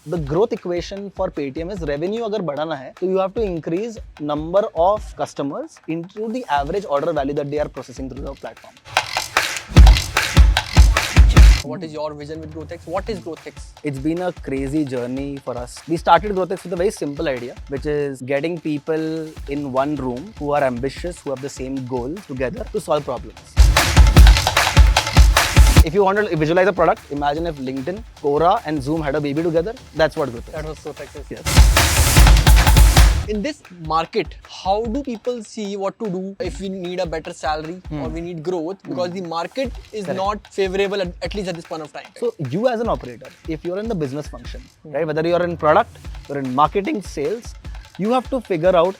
The growth equation for Paytm is revenue अगर बढ़ाना है तो you have to increase number of customers into the average order value that they are processing through the platform. What is your vision with GrowthX? What is GrowthX? It's been a crazy journey for us. We started GrowthX with a very simple idea, which is getting people in one room who are ambitious, who have the same goal together to solve problems. If you want to visualize a product, imagine if LinkedIn, Quora and Zoom had a baby together. That's what GrowthX is. That was GrowthX. Yes. In this market, how do people see what to do if we need a better salary or we need growth? Because the market is not favorable at least at this point of time. So you as an operator, if you're in the business function, right, whether you're in product, you're in marketing, sales, you have to figure out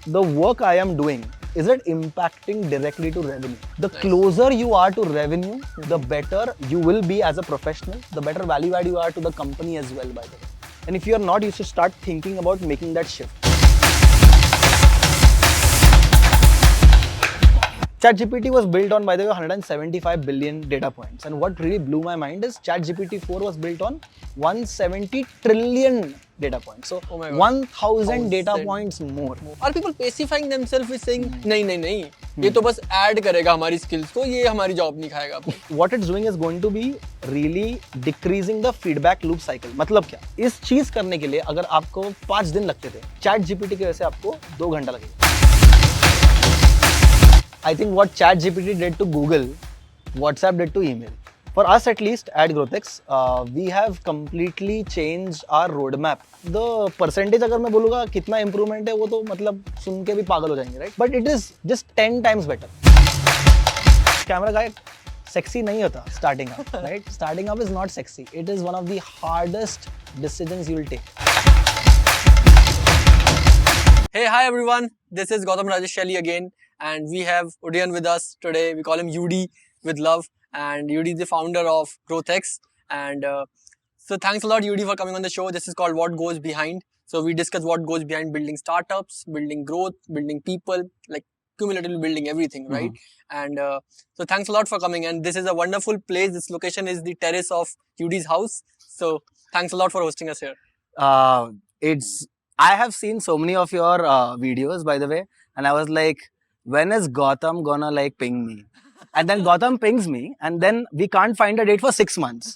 the work I am doing. Is it impacting directly to revenue? The closer you are to revenue, the better you will be as a professional, the better value add you are to the company as well, by the way. And if you are not, you should start thinking about making that shift. ChatGPT was built on, by the way, 175 billion data points. And what really blew my mind is ChatGPT 4 was built on 170 trillion data points. So 1000 data points more. Are people pacifying themselves with saying, नहीं, ये तो बस add करेगा हमारी skills को, ये हमारी job नहीं खाएगा आपको. What it's doing is going to be really decreasing the feedback loop cycle. मतलब क्या? इस चीज करने के लिए अगर आपको 5 दिन लगते थे, ChatGPT की वजह से आपको 2 घंटा लगेगा. I think what ChatGPT did to Google, WhatsApp did to email. For us at least at GrowthX, we have completely changed our roadmap. The percentage अगर मैं बोलूँगा कितना improvement है वो तो मतलब सुन के भी पागल हो जाएंगे, right? But it is just 10 times better. Camera guy sexy नहीं होता starting up, right? Starting up is not sexy. It is one of the hardest decisions you will take. Hey, hi everyone. This is Gautam Rajesh Shelly again. And we have Udayan with us today. We call him UD with love. And UD is the founder of GrowthX. And so thanks a lot, UD, for coming on the show. This is called What Goes Behind. So we discuss what goes behind building startups, building growth, building people, like cumulatively building everything, right? And so thanks a lot for coming. And this is a wonderful place. This location is the terrace of UD's house. So thanks a lot for hosting us here. I have seen so many of your videos, by the way. And I was like, when is Gautam gonna like ping me? And then Gautam pings me, and then we can't find a date for 6 months.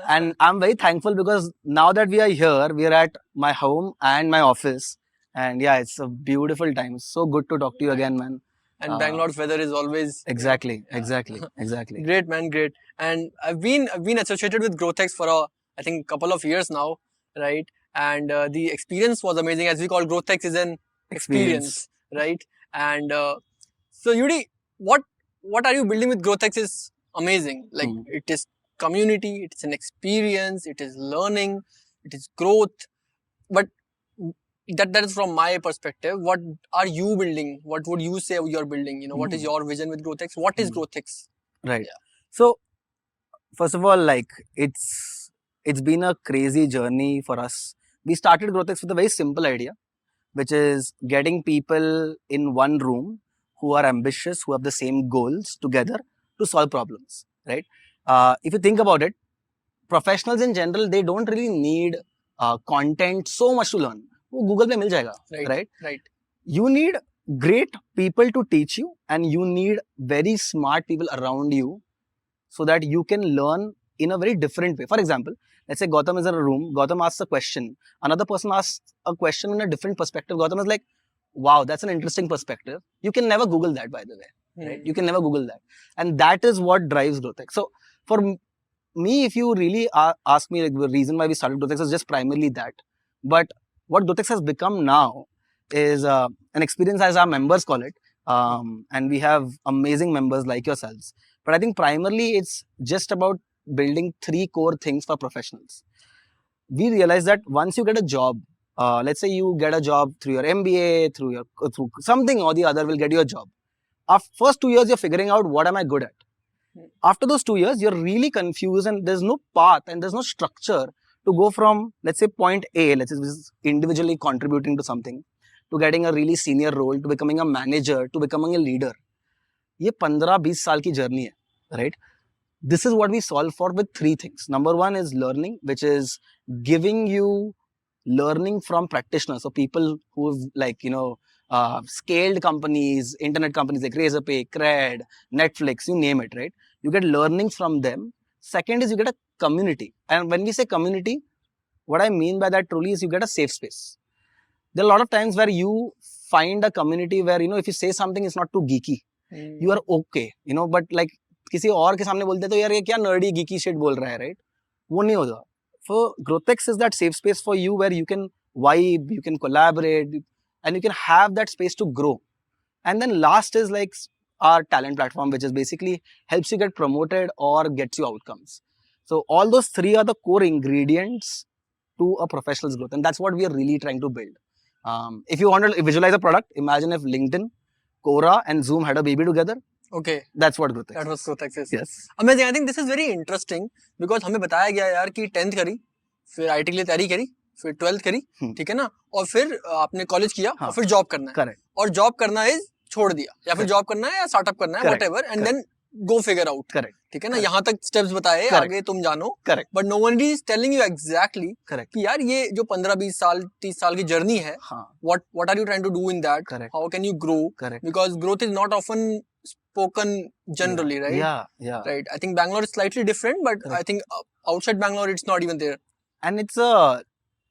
And I'm very thankful because now that we are here, we are at my home and my office. And yeah, it's a beautiful time. So good to talk to you again, man. And Bangalore's weather is always exactly. Great, man, great. And I've been associated with GrowthX for I think couple of years now, right? And the experience was amazing. As we call GrowthX is an experience, right? And so UD, what are you building with GrowthX is amazing. Like it is community, it is an experience, it is learning, it is growth. But that is from my perspective. What are you building? What would you say you're building? You know, what is your vision with GrowthX? What is GrowthX? Right. Yeah. So first of all, like it's been a crazy journey for us. We started GrowthX with a very simple idea, which is getting people in one room who are ambitious, who have the same goals together to solve problems, right? If you think about it, professionals in general, they don't really need content so much to learn. Google पे मिल जाएगा, right? You need great people to teach you, and you need very smart people around you so that you can learn in a very different way. For example, let's say Gautam is in a room, Gautam asks a question, another person asks a question in a different perspective. Gautam is like, wow, that's an interesting perspective. You can never Google that, by the way, right? You can never Google that. And that is what drives GrowthX. So for me, if you really ask me, like, the reason why we started GrowthX is just primarily that. But what GrowthX has become now is an experience, as our members call it. And we have amazing members like yourselves. But I think primarily it's just about building 3 core things for professionals. We realize that once you get a job, let's say you get a job through your MBA, through something or the other will get you a job. After first 2 years, you're figuring out what am I good at. After those 2 years, you're really confused and there's no path and there's no structure to go from, let's say, point A, let's say individually contributing to something, to getting a really senior role, to becoming a manager, to becoming a leader. ये 15-20 साल की journey है, right? this is what we solve for with three things. Number one is learning, which is giving you learning from practitioners. So people who've scaled companies, internet companies like Razorpay, Cred, Netflix, you name it, right? You get learnings from them. Second is you get a community. And when we say community, what I mean by that truly is you get a safe space. There are a lot of times where you find a community where, if you say something, it's not too geeky. You are okay, but like किसी और के सामने बोलते तो यार ये क्या nerdy geeky shit बोल रहा है, right? वो नहीं होगा. For GrowthX is that safe space for you where you can vibe, you can collaborate, and you can have that space to grow. And then last is like our talent platform, which is basically helps you get promoted or gets you outcomes. So all those three are the core ingredients to a professional's growth, and that's what we are really trying to build. If you want to visualize a product, imagine if LinkedIn, Quora, and Zoom had a baby together. Okay. That's what GrowthX. That was GrowthX is. Yes. Amazing. I think this is very interesting because हमें बताया गया यार कि 10th करी, फिर IT के लिए तैयारी करी, फिर 12th करी, ठीक है ना? और फिर आपने कॉलेज किया और फिर जॉब करना है. Correct. और जॉब करना है छोड़ दिया या फिर जॉब करना है या स्टार्टअप करना है, whatever, and then go figure out. Correct. ठीक है ना? यहाँ तक स्टेप्स बताए, आगे तुम जानो. Correct. But no one is telling you exactly. Correct. कि यार ये जो 15-20 साल 30 साल की जर्नी है, what are you trying to do in that? Correct. How can you grow? Correct. Because growth is not often spoken generally, right? Yeah. Right. I think Bangalore is slightly different, but I think outside Bangalore it's not even there. And it's a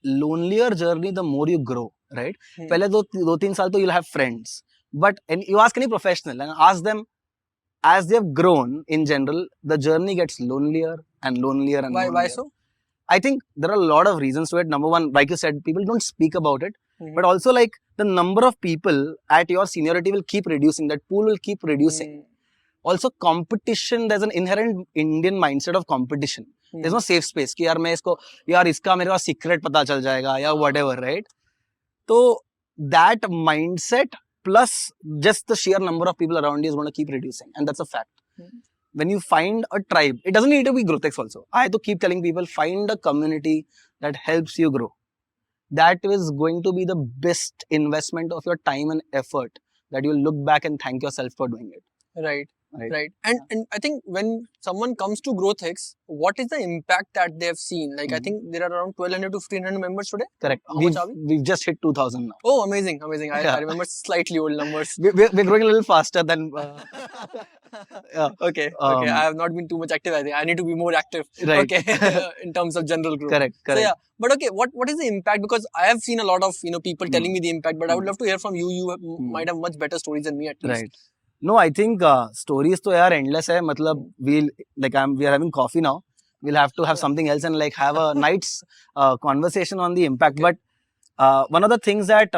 lonelier journey the more you grow, right? पहले दो तीन साल तो you'll have friends, but and you ask any professional and ask them, as they've grown in general, the journey gets lonelier and lonelier and lonelier. Why so? I think there are a lot of reasons to it. Number one, like you said, people don't speak about it, but also like the number of people at your seniority will keep reducing. That pool will keep reducing. Also, competition. There's an inherent Indian mindset of competition. There's no safe space. कि यार मैं इसको यार इसका मेरे पास secret पता चल जाएगा या whatever, right? So that mindset plus just the sheer number of people around you is going to keep reducing, and that's a fact. When you find a tribe, it doesn't need to be GrowthX also. I have to keep telling people, find a community that helps you grow. That is going to be the best investment of your time and effort that you'll look back and thank yourself for doing it. Right. And I think when someone comes to GrowthX, what is the impact that they have seen? Like I think there are around 1200 to 1500 members today. Correct. How much are we? We've just hit 2000 now. Oh, amazing. I remember slightly old numbers. We're growing a little faster than... Okay. I have not been too much active. I think I need to be more active. Right. Okay. In terms of general growth. Correct. So yeah. But okay, what is the impact? Because I have seen a lot of people telling me the impact, but I would love to hear from you. You might have much better stories than me at least. Right. No, I think stories to yaar endless hai. Matlab, we are having coffee now. We'll have to have something else and like have a night's conversation on the impact. Okay. But one of the things that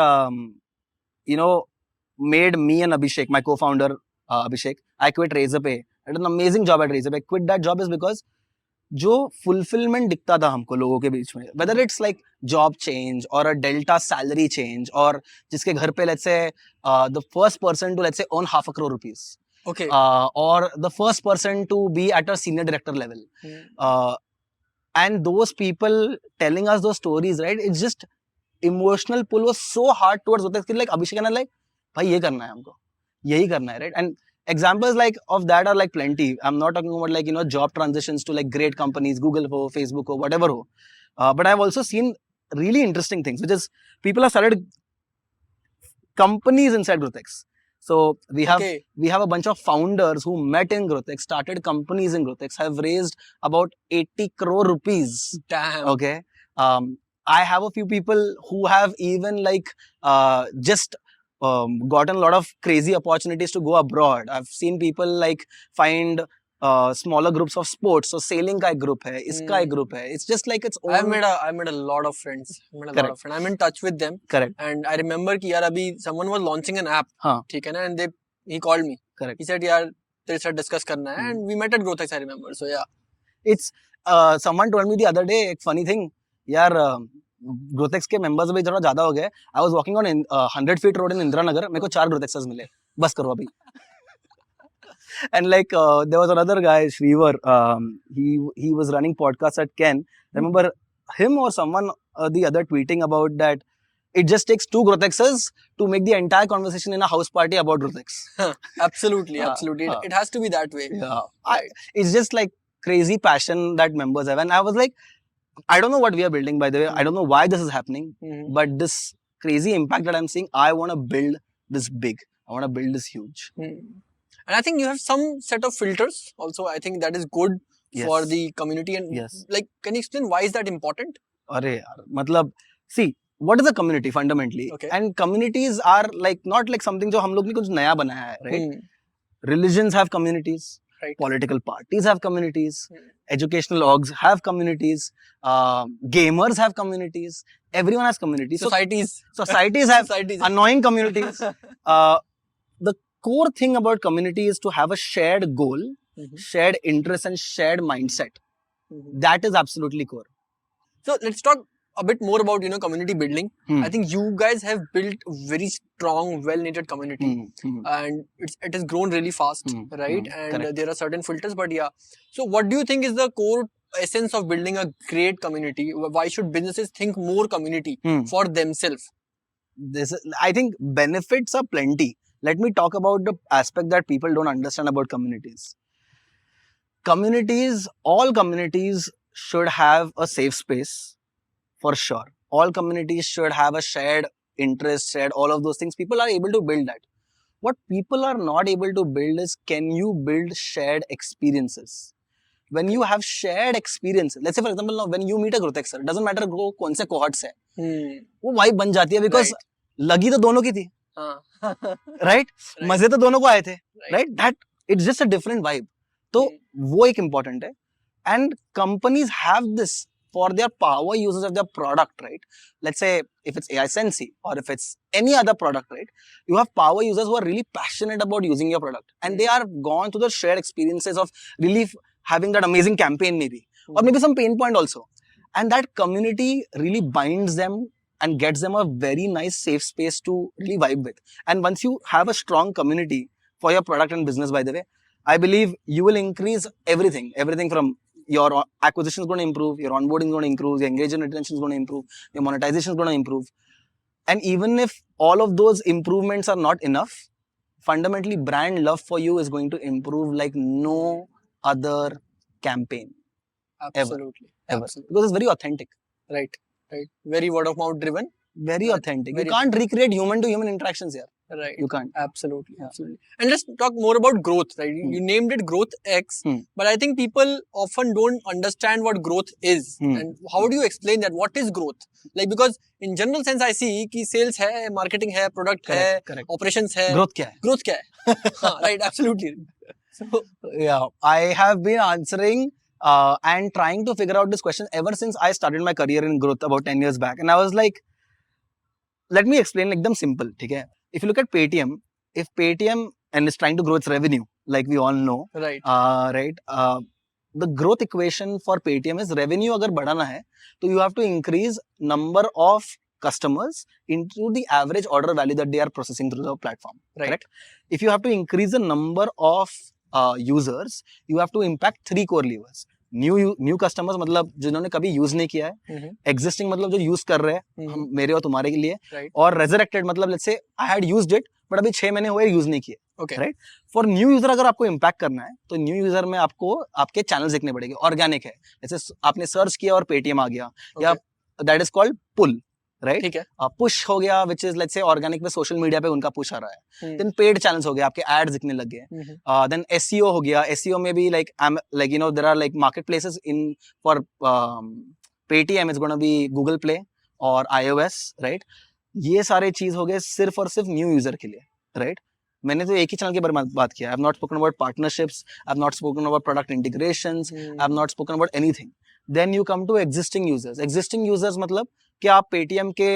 made me and Abhishek, my co-founder Abhishek, I quit Razorpay. I did an amazing job at Razorpay. I quit that job is because जो fulfillment दिखता था हमको लोगों के बीच में, whether it's like job change or a delta salary change or जिसके घर पे let's say the first person to let's say earn ₹500 crore, okay, or the first person to be at a senior director level, and those people telling us those stories, right? It's just emotional pull was so hard towards like Abhishek and I like, भाई ये करना है हमको, यही करना है, right? And examples like of that are like plenty. I'm not talking about like job transitions to like great companies, Google ho, Facebook ho, whatever ho. But I've also seen really interesting things, which is people have started companies inside GrowthX. So we have a bunch of founders who met in GrowthX, started companies in GrowthX, have raised about 80 crore rupees. Damn. Okay. I have a few people who have even like just gotten a lot of crazy opportunities to go abroad. I've seen people like find smaller groups of sports. So sailing ka ek group hai, iska ek group hai. It's just like its own. I've made a lot of friends. I'm in touch with them. Correct. And I remember कि यार अभी someone was launching an app. ठीक है ना? And he called me. Correct. He said यार तेरे साथ discuss करना है. And we met at GrowthX, I remember. So yeah. It's someone told me the other day एक funny thing. यार GrowthX के members भी थोड़ा ज़्यादा हो गए. I was walking on 100 feet road in Indira Nagar. मेरे को 4 GrowthXers मिले. बस करो अभी. And like there was another guy, Shrivar. He was running podcasts at Ken. I remember him or someone the other tweeting about that. it just takes two Growthexes to make the entire conversation in a house party about Growthex. Absolutely. It has to be that way. Yeah. Right. It's just like crazy passion that members have. And I was like, I don't know what we are building, by the way. I don't know why this is happening. But this crazy impact that I'm seeing, I want to build this big. I want to build this huge. And I think you have some set of filters also. I think that is good for the community. And like, can you explain why is that important? See, what is a community fundamentally? Okay. And communities are like not like something जो हम लोग ने कुछ नया बनाया है, right? Religions have communities. Right. Political parties have communities. Educational orgs have communities. Gamers have communities. Everyone has communities. Societies have annoying communities. The core thing about community is to have a shared goal, shared interest, and shared mindset. That is absolutely core. So let's talk a bit more about community building. I think you guys have built very strong, well-knitted community, and it has grown really fast, right? And correct. There are certain filters, but yeah. So what do you think is the core essence of building a great community? Why should businesses think more community for themselves? I think benefits are plenty. Let me talk about the aspect that people don't understand about communities. All communities should have a safe space. For sure. All communities should have a shared interest, shared all of those things. People are able to build that. What people are not able to build is, can you build shared experiences? When you have shared experiences, let's say for example, now when you meet a Growthexer, it doesn't matter वो कौन से cohorts है, वो vibe बन जाती है because लगी तो दोनों की थी, right? मजे तो दोनों को आए थे, right? That it's just a different vibe. तो वो एक important है. And companies have this for their power users of their product, right? Let's say if it's AI Sensei or if it's any other product, right? You have power users who are really passionate about using your product, and they are gone through the shared experiences of really having that amazing campaign maybe, or maybe some pain point also. And that community really binds them and gets them a very nice safe space to really vibe with. And once you have a strong community for your product and business, by the way, I believe you will increase everything from your acquisition is going to improve, your onboarding is going to improve, your engagement retention is going to improve, your monetization is going to improve. And even if all of those improvements are not enough, fundamentally brand love for you is going to improve like no other campaign. Absolutely. Ever. Because it's very authentic. Right. Very word of mouth driven. Very authentic. You can't recreate human to human interactions here. Right. You can't. Absolutely. And let's talk more about growth, right? You named it Growth X, but I think people often don't understand what growth is. And how do you explain that? What is growth? Like, because in general sense, I see कि sales है, marketing है, product है, operations है. Growth क्या है? Growth क्या है? Right, absolutely. So, yeah, I have been answering and trying to figure out this question ever since I started my career in growth about 10 years back. And I was like, let me explain like them simple. Okay? If you look at Paytm, if Paytm and is trying to grow its revenue, like we all know, right? The growth equation for Paytm is revenue अगर बढ़ाना है, तो you have to increase number of customers into the average order value that they are processing through the platform. Right. Correct? If you have to increase the number of users, you have to impact 3 core levers. New customers मतलब जिन्होंने कभी use नहीं किया है, existing मतलब जो use कर रहे हैं मेरे और तुम्हारे के लिए, और रेजरेक्टेड मतलब let's say I had used it but अभी 6 महीने हुए यूज नहीं किए. राइट. फॉर न्यू यूजर अगर आपको इम्पैक्ट करना है तो न्यू यूजर में आपको आपके चैनल्स देखने पड़ेंगे. ऑर्गेनिक है, जैसे आपने सर्च किया और पेटीएम आ गया, या that is called pull. Right. ठीक है. पुश हो गया which is let's say organic पे सोशल मीडिया पे उनका पुश आ रहा है. देन पेड चैनल्स हो गया, आपके एड्स दिखने लग गए. देन एसईओ हो गया. एसईओ में भी like you know there are like market places in for Paytm is gonna be Google Play और iOS. राइट. ये सारे चीज हो गए सिर्फ और सिर्फ न्यू यूजर के लिए. राइट. मैंने तो एक ही चैनल के बारे में बात किया. I have not spoken about partnerships, I have not spoken about product integrations, I have not spoken about anything. Then you come to existing users. Existing users मतलब कि आप पेटीएम के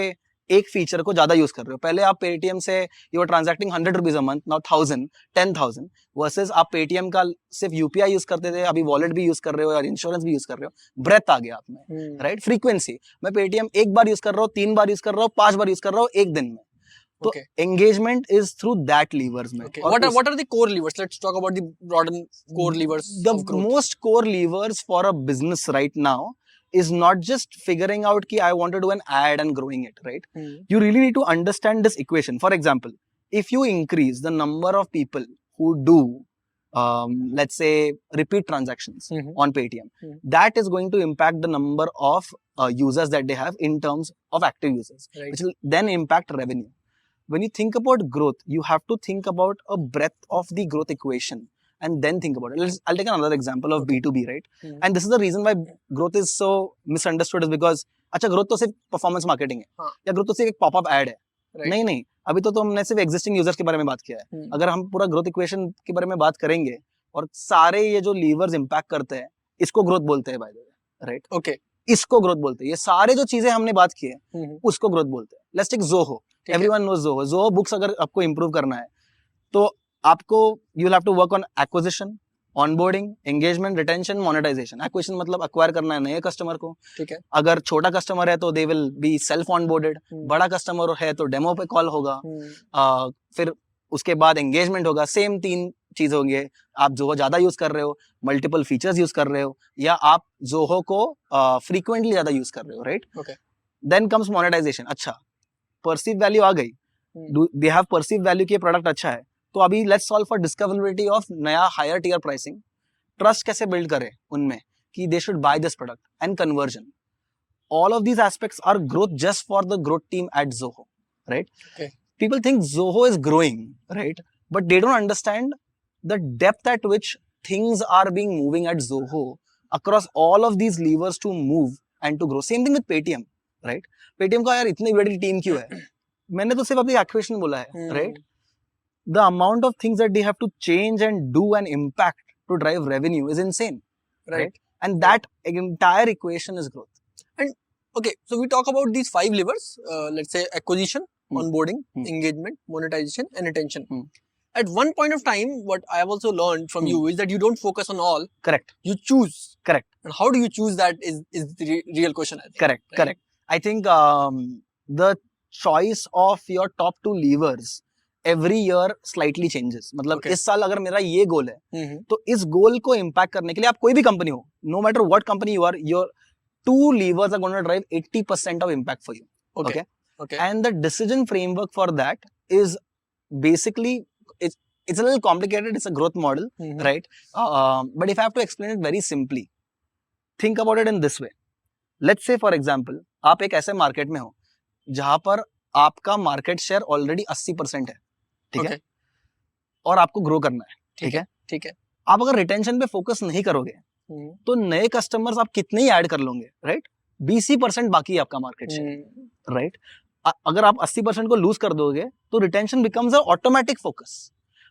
एक फीचर को ज्यादा यूज कर रहे हो. पहले आप पेटीएम से you are transacting 100 rupees a month, now 1000, 10,000, versus आप पेटीएम का सिर्फ यूपीआई यूज करते थे, अभी वॉलेट भी यूज कर रहे हो और इंश्योरेंस भी यूज कर रहे हो. ब्रेथ आ गया आप में. राइट. फ्रीक्वेंसी, मैं पेटीएम एक बार यूज कर रहा हूँ, 3 बार यूज कर रहा हूँ, 5 बार यूज कर रहा हूँ एक दिन में. So engagement is through that levers. Okay. What are the core levers? Let's talk about the broaden core levers. The most core levers for a business right now is not just figuring out ki I want to do an ad and growing it, right? Hmm. You really need to understand this equation. For example, if you increase the number of people who do, let's say, repeat transactions Mhm. on Paytm, Mhm. that is going to impact the number of users that they have in terms of active users, Right. which will then impact revenue. When you think about growth, you have to think about a breadth of the growth equation and then think about it. I'll take another example of Okay. B2B, right? Mhm. And this is the reason why growth is so misunderstood is because अच्छा growth तो सिर्फ performance marketing है हाँ. या growth तो सिर्फ एक pop-up ad है. Right. नहीं नहीं, अभी तो हमने सिर्फ existing users के बारे में बात किया है. Hmm. अगर हम पूरा growth equation के बारे में बात करेंगे और सारे ये जो levers impact करते हैं, इसको growth बोलते हैं by the way, right? Okay. इसको growth बोलते हैं. ये सारे जो चीजें हमने बात की है, Mhm. उसको growth बोलते हैं. Let's take Zoho. ठीक है. Everyone knows Zoho. Zoho books अगर आपको improve करना है, तो आपको you'll have to work on acquisition, onboarding, engagement, retention, monetization. Acquisition मतलब acquire करना है नए customer को. ठीक है. अगर छोटा customer है तो they will be self onboarded. Hmm. बड़ा customer है तो demo पे call होगा. Hmm. फिर उसके बाद engagement होगा. Same 3 चीज होंगे. आप Zoho ज्यादा यूज कर रहे हो, multiple features यूज कर रहे हो, या आप Zoho को frequently ज्यादा यूज कर रहे हो, right? Okay. Then comes monetization. अच्छा, perceived value आ गई. Hmm. They have perceived value कि ये product अच्छा है. तो अभी let's solve for discoverability of नया higher tier pricing. Trust कैसे build करें उनमें कि they should buy this product and conversion. All of these aspects are growth just for the growth team at Zoho, right? Okay. People think Zoho is growing, right? But they don't understand the depth at which things are being moving at Zoho across all of these levers to move and to grow. Same thing with Paytm, right? Paytm का यार इतनी बड़ी team क्यों है? मैंने तो सिर्फ अपनी acquisition बोला है, Hmm. right? The amount of things that they have to change and do and impact to drive revenue is insane, Right. and that entire equation is growth. Okay. So we talk about these 5 levers. Let's say acquisition, Hmm. onboarding, Hmm. engagement, monetization, and retention. Hmm. At one point of time, what I have also learned from Hmm. you is that you don't focus on all. Correct. You choose. Correct. And how do you choose that is the real question, I think. Correct. Right? Correct. I think the choice of your top 2 levers every year slightly changes. मतलब Okay. इस साल अगर मेरा ये गोल है, Mhm. तो इस गोल को इम्पैक्ट करने के लिए आप कोई भी कंपनी हो, no matter what company you are, your 2 levers are going to drive 80% of impact for you. Okay. Okay. Okay. And the decision framework for that is basically it's a little complicated. It's a growth model, Mhm. right? But if I have to explain it very simply, think about it in this way. Let's say for example, आप एक ऐसे market में हो जहां पर आपका market share already 80% है, ठीक है, Okay. और आपको ग्रो करना है, ठीक है. ठीक है. आप अगर रिटेंशन पे फोकस नहीं करोगे Mhm. तो नए कस्टमर्स आप कितने ही ऐड कर लोगे, राइट? 20% बाकी है आपका मार्केट शेयर, Mhm. राइट? अगर आप 80% को लूज कर दोगे तो retention becomes a automatic focus.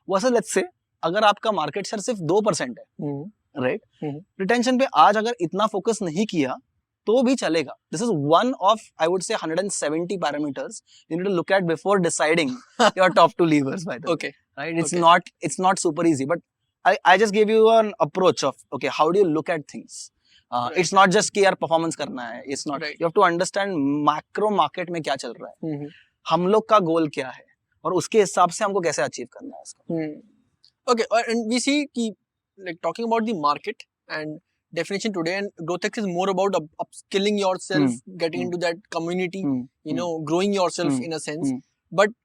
वैसे लेट्स से अगर आपका मार्केट शेयर सिर्फ 2% है, Mhm. राइट, हम्म। रिटेंशन पे आज अगर इतना फोकस नहीं किया तो भी चलेगा. This is one of I would say 170 parameters you need to look at before deciding your top 2 levers, by the way, Okay. right? It's Okay. not super easy, but I just gave you an approach of okay, how do you look at things? Right. It's not just कि यार performance करना है. It's not. Right. You have to understand macro market में क्या चल रहा है, Mhm. हम लोग का गोल क्या है और उसके हिसाब से हमको कैसे अचीव करना है इसको. Hmm. Okay, and we see like talking about the market and definition today, and GrowthX is more about upskilling yourself, getting into that community, Hmm. you know, growing yourself Hmm. in a sense. Hmm. But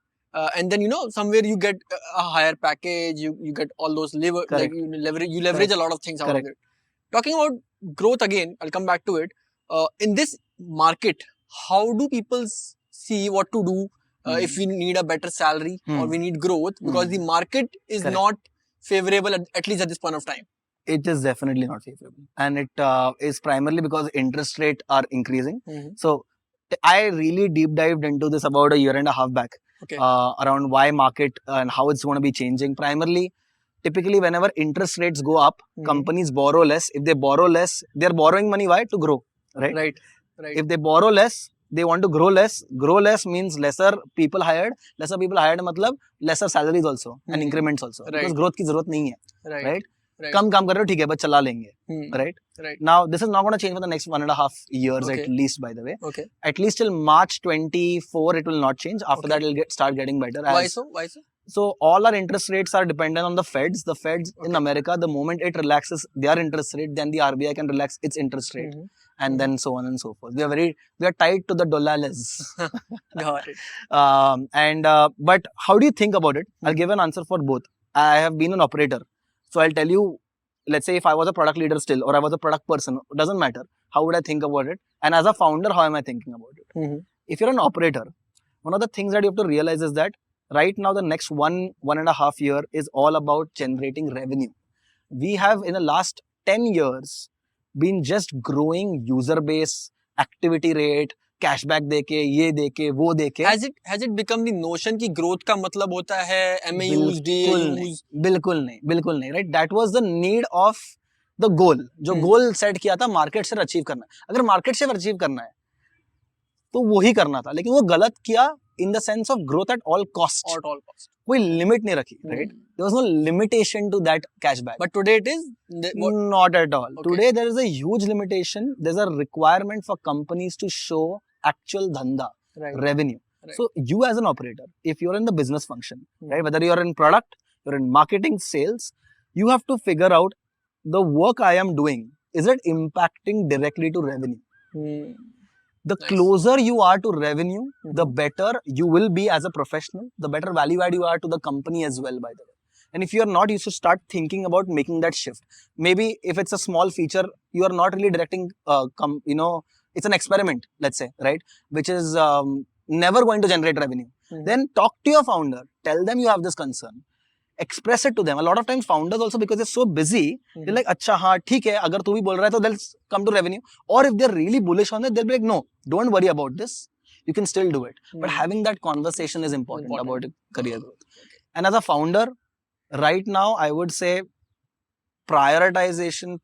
and then somewhere you get a higher package, you get all those like Correct. you leverage a lot of things out Correct. of it. Talking about growth again, I'll come back to it. In this market, how do people see what to do if we need a better salary or we need growth, because the market is Correct. not favorable at least at this point of time. It is definitely not favorable, and it is primarily because interest rate are increasing. Mhm. So I really deep dived into this about a year and a half back, Okay. around why market and how it's going to be changing. Primarily, typically whenever interest rates go up, Mhm. companies borrow less. If they borrow less, they're borrowing money why? To grow, right? Right. Right. If they borrow less, they want to grow less. Grow less means lesser people hired. Lesser people hired मतलब lesser salaries also and Mhm. increments also. Right. Because growth की जरूरत नहीं है, Right. right? Right. कम काम कर रहे हो ठीक है बस चला लेंगे, Hmm. right? Right. Now this is not going to change for the next 1.5 years Okay. at least, by the way. Okay. At least till March 24 it will not change. After Okay. that it'll start getting better. Why As, so? Why so? so all our interest rates are dependent on the Feds. The Feds in Okay. America, the moment it relaxes their interest rate, then the RBI can relax its interest rate. Mhm. and then so on and so forth. We are tied to the dollars. Got it. But how do you think about it? I'll give an answer for both. I have been an operator, so I'll tell you. Let's say if I was a product leader still, or I was a product person, it doesn't matter. How would I think about it? And as a founder, how am I thinking about it? If you're an operator, one of the things that you have to realize is that right now the next 1.5 year is all about generating revenue. We have in the last 10 years been just growing user base, activity rate, cashback देके, ये देके, वो देके. Has it become the notion कि growth का मतलब होता है MAUs, DAUs? बिल्कुल नहीं. Right? That was the need of the goal. जो goal set किया था market share achieve करना. अगर market share achieve करना है, तो वो ही करना था. लेकिन वो गलत किया in the sense of growth at all costs. At all costs. कोई limit नहीं रखी, right? There was no limitation to that cashback. But today it is? Not at all. Okay. Today there is a huge limitation. There's a requirement for companies to show actual dhanda, revenue. Right. So you as an operator, if you're in the business function, right, whether you're in product, you're in marketing, sales, you have to figure out the work I am doing, is it impacting directly to revenue? The closer you are to revenue, the better you will be as a professional, the better value add you are to the company as well, by the way. And if you are not, you should start thinking about making that shift. Maybe if it's a small feature, you are not really directing, it's an experiment, let's say, right? Which is never going to generate revenue. Then talk to your founder, tell them you have this concern. Express it to them. A lot of times founders also, because they're so busy, they're like, अच्छा हाँ ठीक है, अगर तू भी बोल रहा है तो they'll come to revenue. Or if they're really bullish on it, they'll be like, no, don't worry about this. You can still do it. But having that conversation is important about career growth. And as a founder, right now, I would say prioritization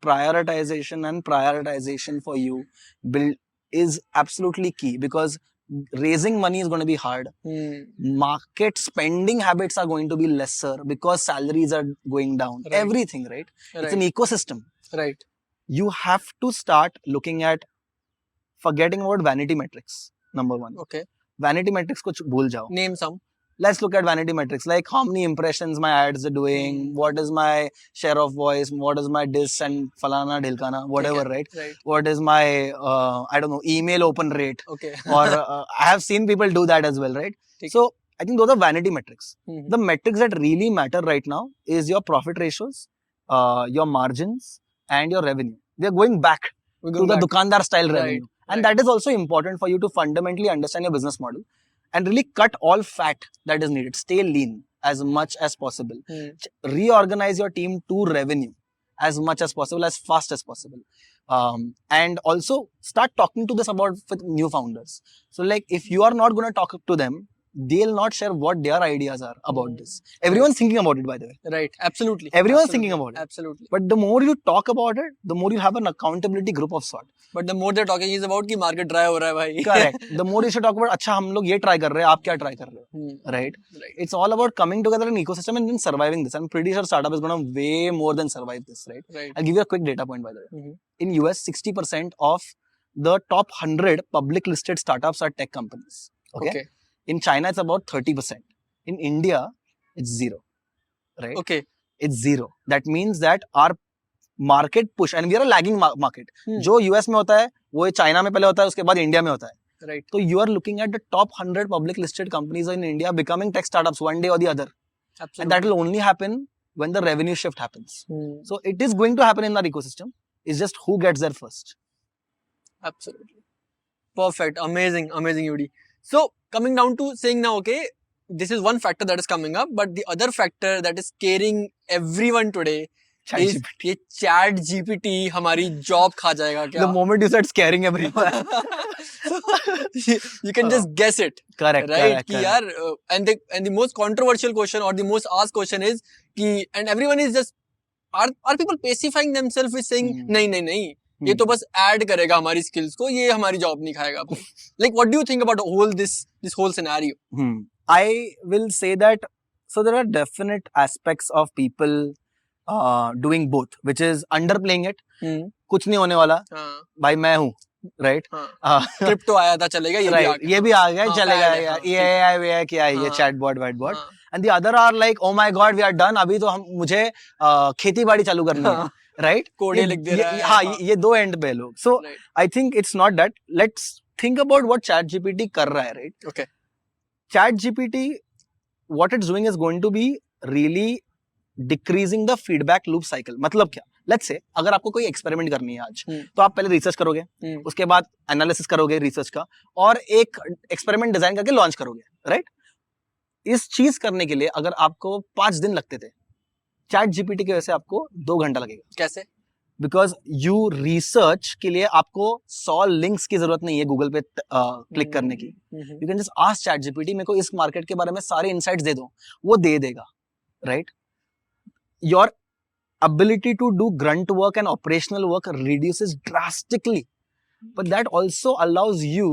for you is absolutely key, because raising money is going to be hard. Market spending habits are going to be lesser because salaries are going down. Right. Everything, right? It's an ecosystem. Right. You have to start looking at forgetting about vanity metrics. Number one. Okay. Vanity metrics ko bhul jao. Name some. Let's look at vanity metrics, like how many impressions my ads are doing, what is my share of voice, what is my diss and falana dhilkana, whatever, right? What is my, email open rate. Okay. Or I have seen people do that as well, right? So I think those are vanity metrics. The metrics that really matter right now is your profit ratios, your margins, and your revenue. We are going back to the Dukandar style revenue. And that is also important for you to fundamentally understand your business model and really cut all fat that is needed. Stay lean as much as possible. Reorganize your team to revenue as much as possible, as fast as possible. And also start talking to this about with new founders. So like if you are not going to talk to them, they'll not share what their ideas are about this. Everyone's thinking about it, by the way. Right. Absolutely. Everyone's thinking about it. Absolutely. But the more you talk about it, the more you have an accountability group of sort. But the more they're talking is about कि market dry हो रहा है भाई. Correct. The more you should talk about, अच्छा हम लोग ये try कर रहे हैं, आप क्या try कर रहे हो, right? It's all about coming together in an ecosystem and then surviving this. I'm pretty sure startup is going to way more than survive this, right? I'll give you a quick data point, by the way. In US, 60% of the top 100 public listed startups are tech companies. Okay. In China, it's about 30%. In India, it's 0, right? Okay. It's 0. That means that our market push, and we are a lagging market. जो US में होता है, वो China में पहले होता है, उसके बाद India में होता है. Right. So you are looking at the top 100 public listed companies in India becoming tech startups one day or the other. Absolutely. And that will only happen when the revenue shift happens. So it is going to happen in our ecosystem. It's just who gets there first. Absolutely. Perfect. Amazing, Yudi. So coming down to saying now, okay, this is one factor that is coming up, but the other factor that is scaring everyone today is ये chat GPT हमारी job खा जाएगा क्या? The moment you start scaring everyone, you can just guess it. Correct. Right? Correct. कि यार, and the most controversial question or the most asked question is कि, and everyone is just, are people pacifying themselves with saying नहीं ये तो बस add करेगा हमारी skills को, ये हमारी job नहीं खाएगा. Like what do you think about this whole scenario? I will say that, so there are definite aspects of people doing both, which is underplaying it. कुछ नहीं होने वाला, भाई मैं हूँ, right? Crypto आया था चलेगा, ये भी आ गया, चलेगा, AI क्या है, ये chatbot, whitebot. And the other are like, oh my god, we are done, अभी तो मुझे खेती बाड़ी चालू करनी है. right? कोड ये लिख दे रहा है हाँ ये दो एंड पे है लोग. So Right. I think it's not that. Let's think about what ChatGPT कर रहा है, right? Okay. ChatGPT, what it's doing is going to be really decreasing the feedback loop cycle. मतलब क्या? Let's say अगर आपको कोई एक्सपेरिमेंट करनी है आज, तो आप पहले रिसर्च करोगे, उसके बाद एनालिसिस करोगे रिसर्च का, और एक एक्सपेरिमेंट डिजाइन करके लॉन्च करोगे, राइट? इस चीज करने के लिए अगर आपको 5 दिन लगते थे, चैट जीपीटी की वजह से आपको 2 घंटा लगेगा. कैसे? बिकॉज यू रिसर्च के लिए आपको 100 लिंक्स की जरूरत नहीं है गूगल पे क्लिक करने की. You can just ask chat GPT मेरे को इस मार्केट के बारे में सारे इनसाइट्स दे दो, वो दे देगा, right? Your ability to do grunt work and operational work reduces drastically, but that also allows you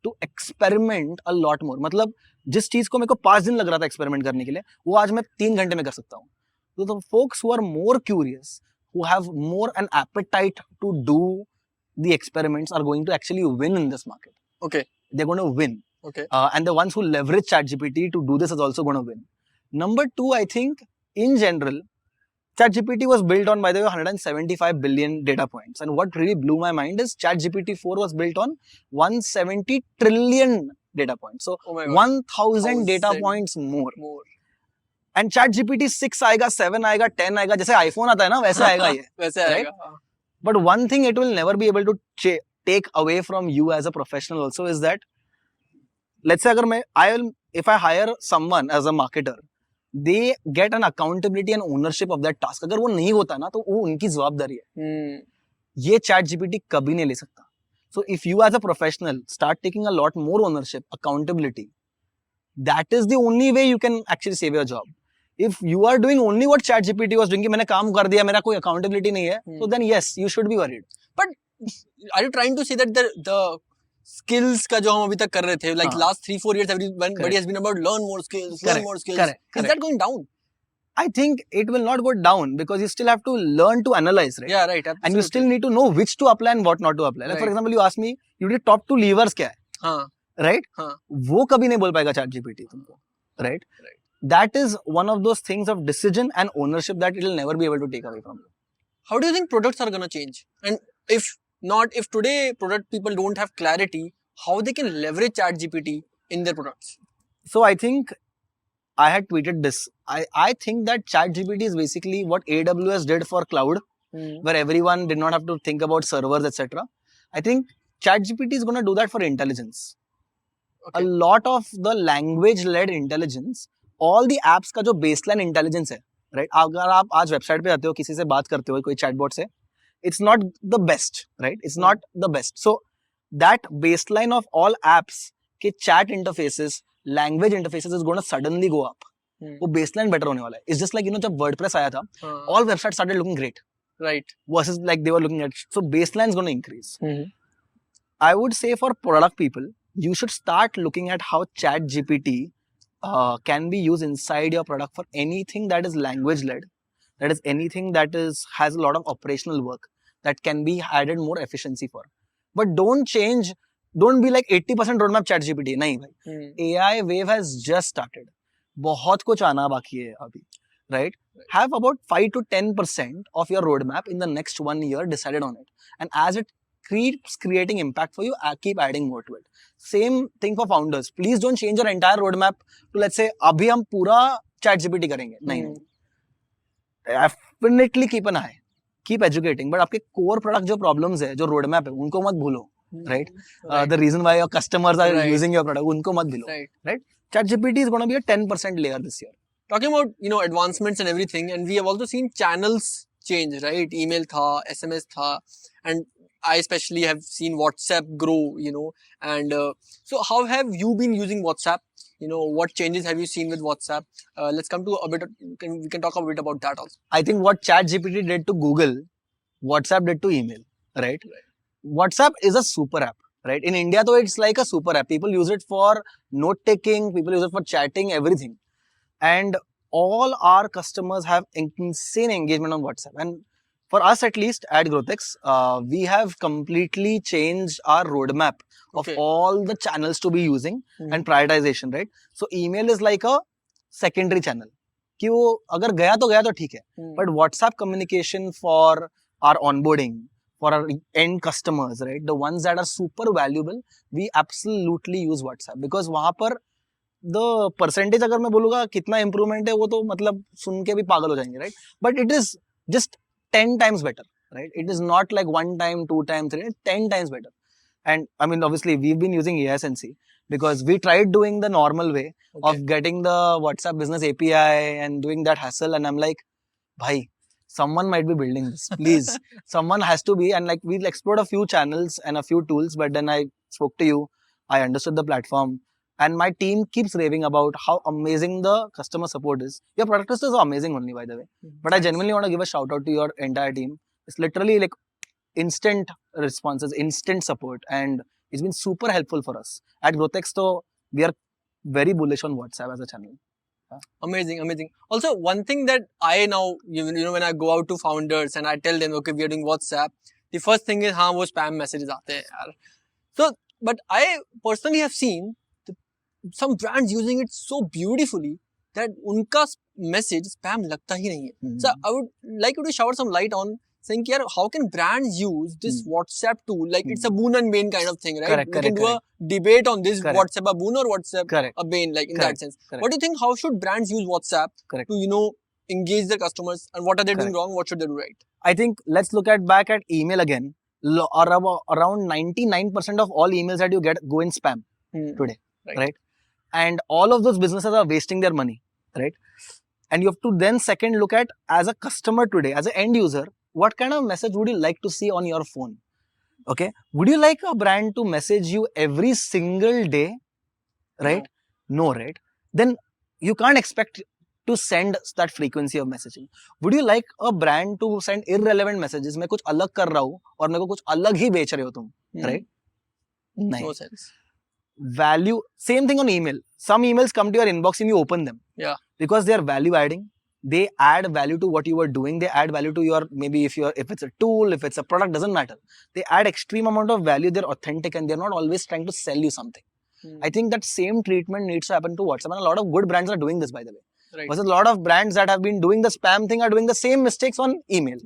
to experiment a lot more. मतलब जिस चीज को मेरे को 5 दिन लग रहा था एक्सपेरिमेंट करने के लिए, वो आज मैं 3 घंटे में कर सकता हूँ. So the folks who are more curious, who have more an appetite to do the experiments, are going to actually win in this market. Okay. They're going to win. Okay. And the ones who leverage ChatGPT to do this is also going to win. Number 2, I think in general, ChatGPT was built on, by the way, 175 billion data points. And what really blew my mind is ChatGPT 4 was built on 170 trillion data points. So 1000 data points more. And ChatGPT 6 आएगा, 7 आएगा, 10 आएगा, जैसे iPhone आता है ना वैसे आएगा ये. वैसे आएगा. But one thing it will never be able to take away from you as a professional also is that, let's say अगर if I hire someone as a marketer, they get an accountability and ownership of that task. अगर वो नहीं होता ना तो वो उनकी जवाबदारी है. ये चैट जीपीटी कभी नहीं ले सकता. So if you as a professional start taking a lot more ownership, accountability, that is the only way you can actually save your job. If you are doing only what ChatGPT was doing, कि मैंने काम कर दिया, मेरा कोई accountability नहीं है, so then yes, you should be worried. But are you trying to say that the skills का जो हम अभी तक कर रहे थे, like last 3-4 years, everybody has been about learn more skills, learn more skills. Correct. Is that going down? I think it will not go down because you still have to learn to analyze, right? Yeah, right. Absolutely. And you still need to know which to apply and what not to apply. Like for example, you ask me, you did top 2 levers क्या है? हाँ. Right? हाँ. वो कभी नहीं बोल पाएगा ChatGPT तुमको, right? That is one of those things of decision and ownership that it will never be able to take away from you. How do you think products are gonna change? And if today product people don't have clarity, how they can leverage ChatGPT in their products? So I think I had tweeted this. I think that ChatGPT is basically what AWS did for cloud, where everyone did not have to think about servers, etc. I think ChatGPT is going to do that for intelligence. Okay. A lot of the language-led intelligence, all the apps का जो baseline intelligence है, right? अगर आप आज website पे आते हो, किसी से बात करते हो, कोई chatbot से, it's not the best, right? It's not the best. So that baseline of all apps के chat interfaces, language interfaces is going to suddenly go up. वो baseline better होने वाला है. It's just like, जब WordPress आया था, all websites started looking great. Right. Versus like they were looking at, so baseline is going to increase. I would say for product people, you should start looking at how ChatGPT can be used inside your product for anything that is language led, that is anything that has a lot of operational work that can be added more efficiency for. But don't be like 80% roadmap ChatGPT. नहीं भाई. AI wave has just started. बहुत कुछ आना बाकी है अभी, right? Have about 5 to 10% of your roadmap in the next 1 year decided on it. And as it keeps creating impact for you, keep adding more to it. Same thing for founders. Please don't change your entire roadmap to, let's say, अभी हम पूरा ChatGPT करेंगे. नहीं. Definitely keep an eye. Keep educating. But आपके core product जो problems है, जो roadmap है, उनको मत भूलो. Right? The reason why your customers are using your product, उनको मत भूलो. Right? ChatGPT is going to be a 10% layer this year. Talking about, advancements and everything, and we have also seen channels change, right? Email tha, SMS tha, and I especially have seen WhatsApp grow, and so how have you been using WhatsApp? What changes have you seen with WhatsApp? Let's come to we can talk a bit about that also. I think what ChatGPT did to Google, WhatsApp did to email, right? WhatsApp is a super app, right? In India, though, it's like a super app. People use it for note-taking, people use it for chatting, everything. And all our customers have insane engagement on WhatsApp. And for us, at least, at GrowthX, we have completely changed our roadmap of all the channels to be using and prioritization, right? So email is like a secondary channel, कि वो अगर गया तो ठीक है, Hmm. but WhatsApp communication for our onboarding, for our end customers, right, the ones that are super valuable, we absolutely use WhatsApp because वहाँ पर the percentage अगर मैं बोलूँगा कितना improvement है वो तो मतलब सुन के भी पागल हो जाएंगे, right, but it is just 10 times better, right, it is not like 1 time 2 time 3, 10 times better. And I mean, obviously we've been using ASNC because we tried doing the normal way Okay. of getting the WhatsApp business API and doing that hassle, and I'm like, bhai, someone might be building this, please. Someone has to be. And like we'll explored a few channels and a few tools, but then I spoke to you, I understood the platform, and my team keeps raving about how amazing the customer support is. Your product is so amazing only, by the way. But I Thanks. genuinely want to give a shout out to your entire team. It's literally like instant responses, instant support, and it's been super helpful for us. At GrowthX, so we are very bullish on WhatsApp as a channel. Amazing, amazing. Also, one thing that I now, you know, when I go out to founders and I tell them, okay, we are doing WhatsApp, the first thing is, हाँ, वो spam messages आते हैं यार. So, but I personally have seen some brands using it so beautifully that उनका message spam लगता ही नहीं है. So, I would like you to shower some light on saying, यार, how can brands use this WhatsApp tool? Like, it's a boon and bane kind of thing, right? Correct, we can correct, do a debate on this, Correct. WhatsApp a boon or WhatsApp Correct. a bane, like in Correct. that sense. Correct. What do you think? How should brands use WhatsApp Correct. to, you know, engage their customers, and what are they doing Correct. wrong? What should they do right? I think let's look at back at email again. Around 99% of all emails that you get go in spam today, right? And all of those businesses are wasting their money, right? And you have to then second look at, as a customer today, as an end user, what kind of message would you like to see on your phone? Okay, would you like a brand to message you every single day, right? No, right? Then you can't expect to send that frequency of messaging. Would you like a brand to send irrelevant messages? मैं कुछ अलग कर रहा हूँ और मेरे को कुछ अलग ही बेच रहे हो तुम, right? नहीं. No sense. Value, same thing on email. Some emails come to your inbox and you open them. Yeah. Because they are value adding. They add value to what you were doing. They add value to your, maybe if it's a tool, if it's a product, doesn't matter. They add extreme amount of value. They're authentic and they're not always trying to sell you something. I think that same treatment needs to happen to WhatsApp, and a lot of good brands are doing this, by the way. Right. Versus a lot of brands that have been doing the spam thing are doing the same mistakes on email.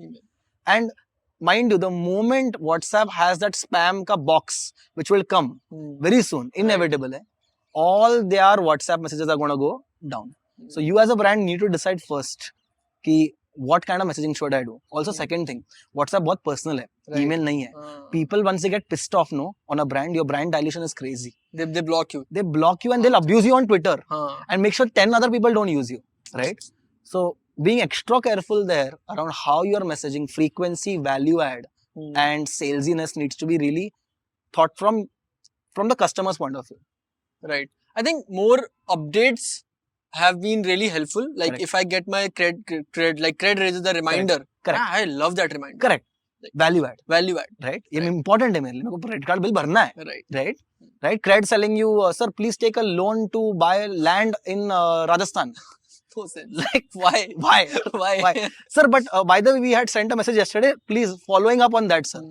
And mind you, the moment WhatsApp has that spam ka box, which will come very soon, inevitable, all their WhatsApp messages are going to go down. So you as a brand need to decide first कि what kind of messaging should I do. Also, second thing, WhatsApp बहुत personal है, email नहीं है. People once they get pissed off on a brand, your brand dilution is crazy. They block you. They block you and they'll abuse you on Twitter and make sure 10 other people don't use you, right? So being extra careful there around how you're messaging, frequency, value add, and salesiness needs to be really thought from the customer's point of view. Right. I think more updates have been really helpful. Like Correct. if I get my cred raises the reminder. Correct. I love that reminder. Correct. Like, value add. Value add. Right. ये important है मेरे लिए. मेरे को credit card bill भरना है. Right. Right. Right. Cred selling you, sir, please take a loan to buy land in Rajasthan. No sense. Like why? Why? Sir, but by the way, we had sent a message yesterday. Please following up on that, sir.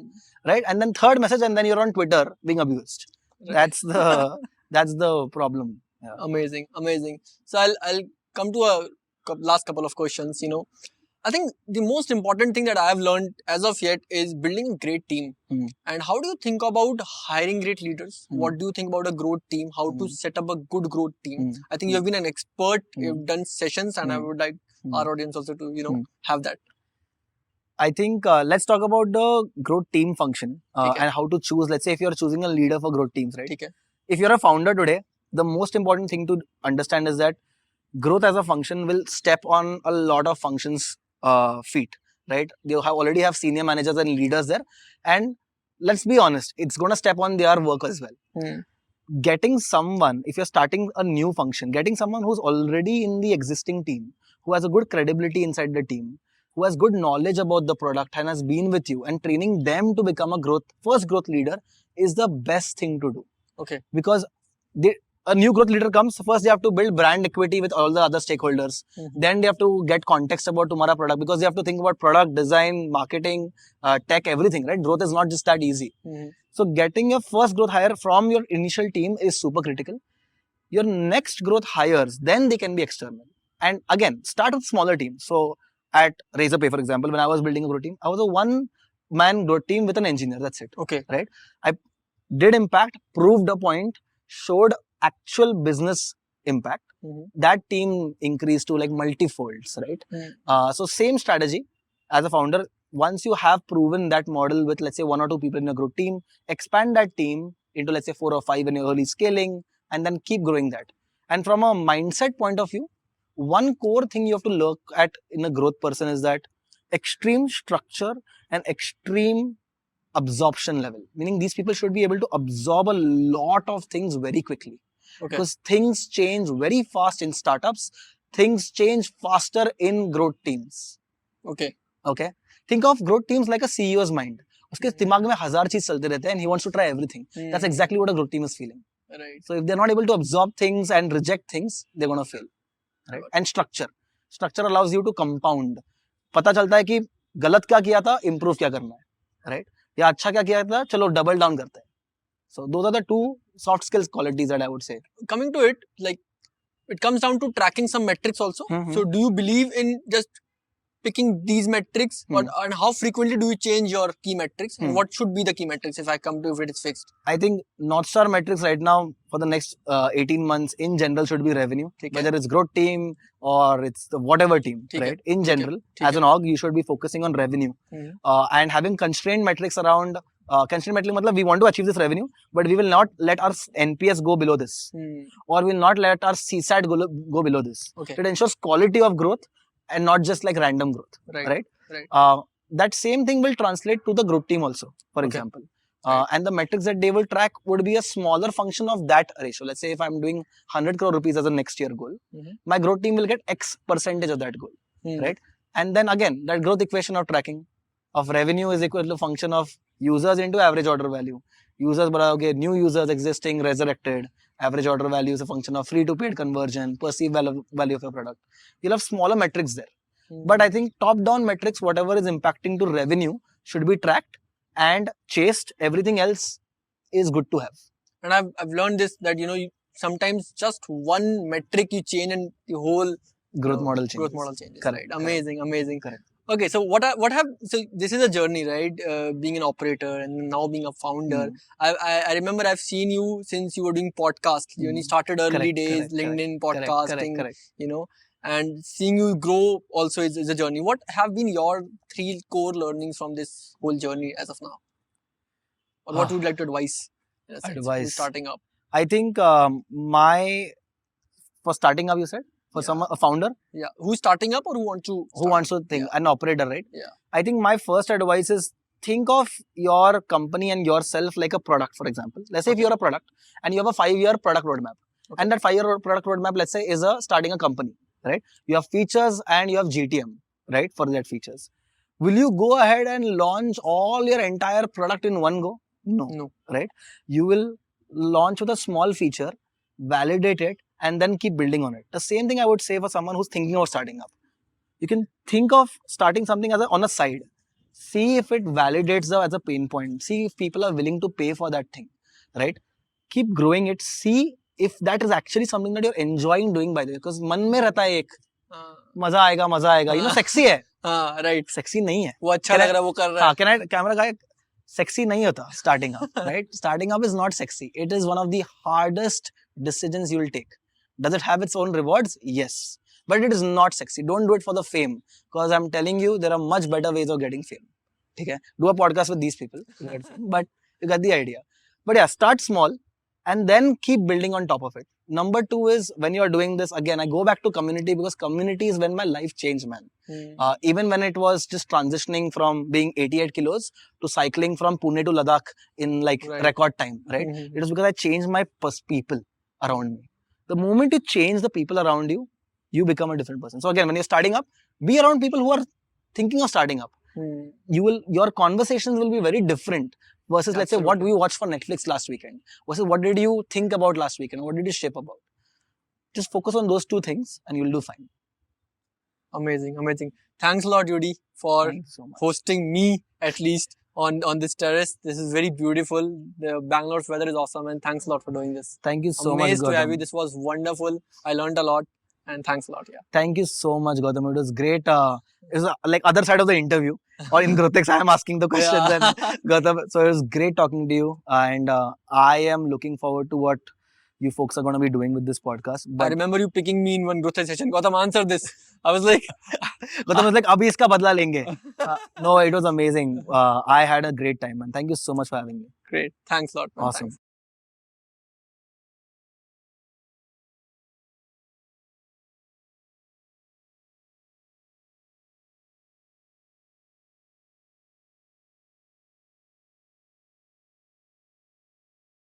Right. And then third message, and then you're on Twitter being abused. Right. That's the problem. Yeah. Amazing. So I'll come to a last couple of questions. You know, I think the most important thing that I have learned as of yet is building a great team. And how do you think about hiring great leaders? What do you think about a growth team? How to set up a good growth team? I think you have been an expert. You've done sessions, and I would like our audience also to have that. I think let's talk about the growth team function and how to choose. Let's say if you're choosing a leader for growth teams, right? Okay. If you're a founder today, the most important thing to understand is that growth as a function will step on a lot of functions' feet, right? They already have senior managers and leaders there, and let's be honest, it's going to step on their work as well. Getting someone, if you're starting a new function, getting someone who's already in the existing team, who has a good credibility inside the team, who has good knowledge about the product and has been with you, and training them to become a first growth leader is the best thing to do. Okay. Because a new growth leader comes, first they have to build brand equity with all the other stakeholders. Then they have to get context about tomorrow product, because they have to think about product, design, marketing, tech, everything, right? Growth is not just that easy. So getting your first growth hire from your initial team is super critical. Your next growth hires, then they can be external. And again, start with smaller teams. So at Razorpay, for example, when I was building a growth team, I was a one-man growth team with an engineer. That's it. Okay. Right? I did impact, proved a point, showed actual business impact. That team increased to like multi-folds, right? So same strategy as a founder. Once you have proven that model with, let's say, 1 or 2 people in a growth team, expand that team into, let's say, 4 or 5 in your early scaling, and then keep growing that. And from a mindset point of view, one core thing you have to look at in a growth person is that extreme structure and extreme absorption level. Meaning these people should be able to absorb a lot of things very quickly. Okay. Because things change very fast in startups. Things change faster in growth teams. Okay. Okay. Think of growth teams like a CEO's mind. उसके दिमाग में 1000 चीज चलते रहते हैं and he wants to try everything. That's exactly what a growth team is feeling. Right. So if they're not able to absorb things and reject things, they're going to fail. Right? And structure. Structure allows you to compound. पता चलता है कि गलत क्या किया था, improve क्या करना है. Right? या अच्छा क्या किया था, चलो double down करते हैं. So those are the 2 soft skills qualities that I would say. Coming to it, like it comes down to tracking some metrics also. So do you believe in just picking these metrics and how frequently do you change your key metrics and what should be the key metrics if it is fixed? I think North Star metrics right now for the next 18 months in general should be revenue, whether it's growth team or it's the whatever team, right? In general, as an org, you should be focusing on revenue and having constrained metrics around. Constrained metric means we want to achieve this revenue, but we will not let our NPS go below this, or we will not let our CSAT go below this. Okay. It ensures quality of growth and not just like random growth, right? That same thing will translate to the growth team also, for example. And the metrics that they will track would be a smaller function of that ratio. Let's say if I'm doing 100 crore rupees as a next year goal, my growth team will get X percentage of that goal, right? And then again, that growth equation of tracking of revenue is equal to function of users into average order value. Users, new users existing, resurrected. Average order value is a function of free to paid conversion, perceived value of your product. You'll have smaller metrics there. But I think top-down metrics, whatever is impacting to revenue, should be tracked and chased. Everything else is good to have. And I've learned this that sometimes just one metric you change and the whole growth model changes. Correct. Right? Amazing. Correct. Okay, so so this is a journey, right? Being an operator and now being a founder. I remember I've seen you since you were doing podcasts. You started early days, LinkedIn podcasting, and seeing you grow also is a journey. What have been your 3 core learnings from this whole journey as of now? Or what would you like to advise? Starting up. I think for starting up, you said? For a founder? Yeah. Who's starting up or who wants to think? An operator, right? Yeah. I think my first advice is think of your company and yourself like a product, for example. Let's say if you're a product and you have a 5-year product roadmap. And that 5-year product roadmap, let's say, is starting a company, right? You have features and you have GTM, right? For that features. Will you go ahead and launch all your entire product in one go? No. Right? You will launch with a small feature, validate it, and then keep building on it. The same thing I would say for someone who's thinking of starting up. You can think of starting something on a side. See if it validates as a pain point. See if people are willing to pay for that thing, right? Keep growing it. See if that is actually something that you're enjoying doing, by the way. Because मन में रहता है एक मजा आएगा, sexy है. Right. Sexy नहीं है. वो अच्छा लग रहा है, वो कर रहा है. Can I camera guy? Sexy नहीं होता starting up, right? Starting up is not sexy. It is one of the hardest decisions you will take. Does it have its own rewards? Yes. But it is not sexy. Don't do it for the fame. Because I'm telling you, there are much better ways of getting fame. Okay? Do a podcast with these people. But you got the idea. But yeah, start small and then keep building on top of it. Number 2 is when you are doing this, again, I go back to community because community is when my life changed, man. Even when it was just transitioning from being 88 kilos to cycling from Pune to Ladakh in record time, right? It was because I changed my people around me. The moment you change the people around you, you become a different person. So again, when you're starting up, be around people who are thinking of starting up. Your conversations will be very different versus let's say what we watched for Netflix last weekend versus what did you think about last weekend, what did you shape about. Just focus on those 2 things and you'll do fine. Amazing. Thanks a lot, Judy, for hosting me at least on this terrace. This is very beautiful. The Bangalore's weather is awesome and thanks a lot for doing this. Thank you so much. Amazed to have you. This was wonderful. I learned a lot. And thanks a lot. Yeah. Thank you so much, Gautam. It was great. It was like other side of the interview. Or in Growthex, I am asking the questions, and Gautam. So it was great talking to you, and I am looking forward to what you folks are going to be doing with this podcast. I But remember you picking me in one growth session. Gautam, answer this. I was like, Gautam was like, "Abhi iska badla lenge." No, it was amazing. I had a great time, and thank you so much for having me. great. Thanks a lot, man. Awesome. Thanks.